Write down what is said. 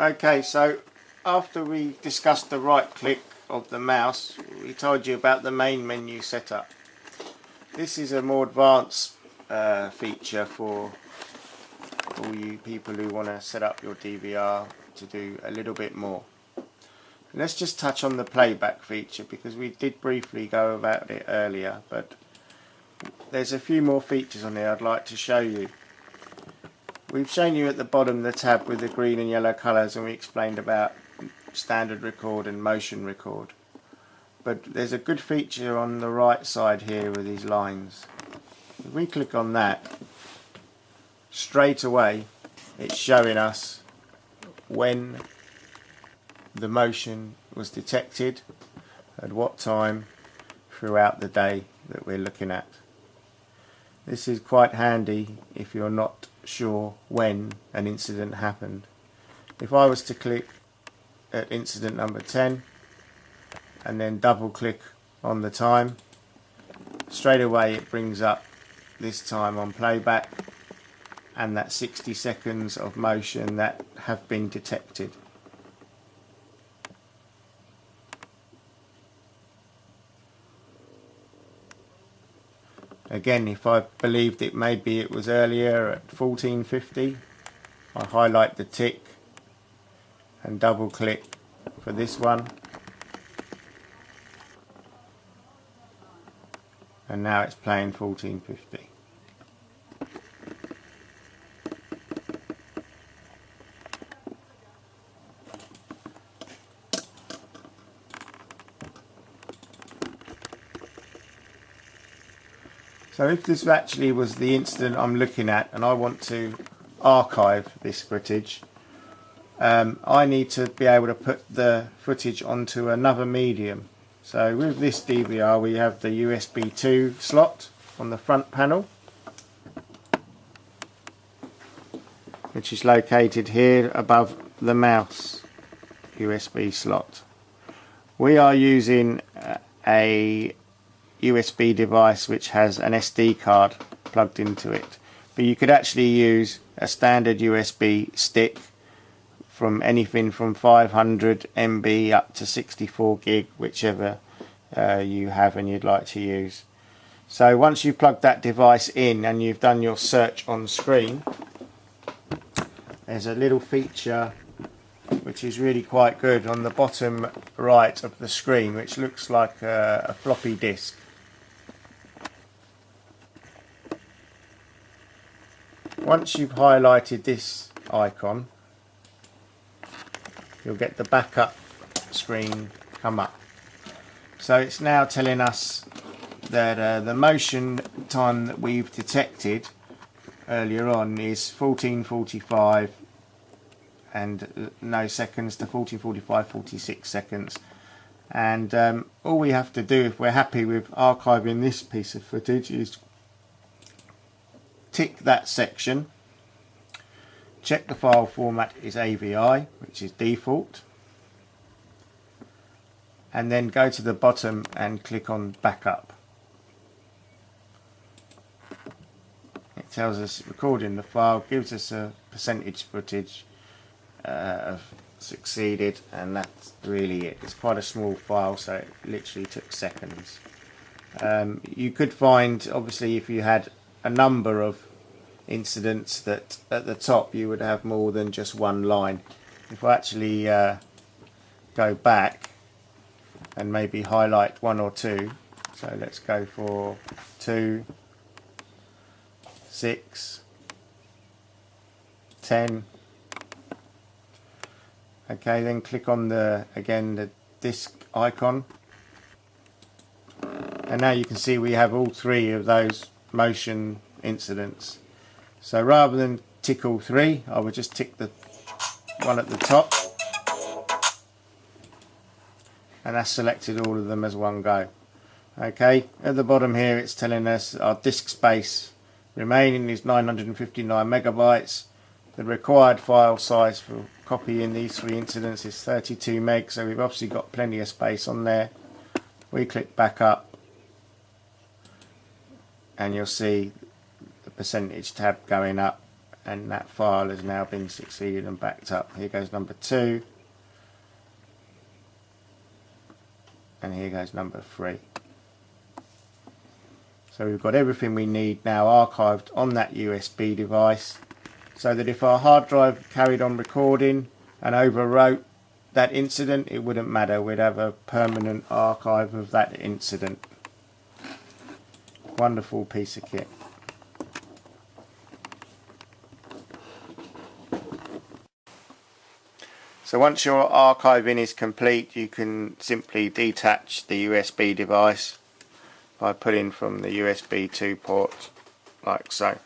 Okay, so after we discussed the right click of the mouse, we told you about the main menu setup. This is a more advanced feature for all you people who want to set up your DVR to do a little bit more. Let's just touch on the playback feature because we did briefly go about it earlier, but there's a few more features on here I'd like to show you. We've shown you at the bottom the tab with the green and yellow colours, and we explained about standard record and motion record. But there's a good feature on the right side here with these lines. If we click on that, straight away it's showing us when the motion was detected at what time throughout the day that we're looking at. This is quite handy if you're not sure when an incident happened. If I was to click at incident number 10 and then double click on the time, straight away it brings up this time on playback and that 60 seconds of motion that have been detected. Again, if I believed it maybe it was earlier at 14:50, I highlight the tick and double click for this one, and now it's playing 14:50. So if this actually was the incident I'm looking at and I want to archive this footage, I need to be able to put the footage onto another medium. So with this DVR we have the USB 2 slot on the front panel, which is located here above the mouse USB slot. We are using a USB device which has an SD card plugged into it, but you could actually use a standard USB stick from anything from 500 MB up to 64 gig, whichever you have and you'd like to use. So once you plug that device in and you've done your search on screen, there's a little feature which is really quite good on the bottom right of the screen, which looks like a floppy disk. Once you've highlighted this icon, you'll get the backup screen come up. So it's now telling us that the motion time that we've detected earlier on is 14:45 and no seconds to 14:45, 46 seconds. And all we have to do if we're happy with archiving this piece of footage is tick that section, check the file format is AVI, which is default, and then go to the bottom and click on backup. It tells us recording the file, gives us a percentage footage of succeeded, and that's really it. It's quite a small file, so it literally took seconds. You could find, obviously, if you had a number of incidents, that at the top you would have more than just one line. If I actually go back and maybe highlight one or two, so let's go for 2, 6, 10. Okay, then click on the disk icon, and now you can see we have all three of those motion incidents. So rather than tick all three, I would just tick the one at the top, and that's selected all of them as one go. Okay, at the bottom here it's telling us our disk space remaining is 959 megabytes. The required file size for copying these three incidents is 32 meg, so we've obviously got plenty of space on there. We click back up and you'll see the percentage tab going up and that file has now been succeeded and backed up. Here goes number 2, and here goes number 3. So we've got everything we need now archived on that USB device, so that if our hard drive carried on recording and overwrote that incident, it wouldn't matter. We'd have a permanent archive of that incident. Wonderful piece of kit. So once your archiving is complete, you can simply detach the USB device by pulling from the USB 2 port like so.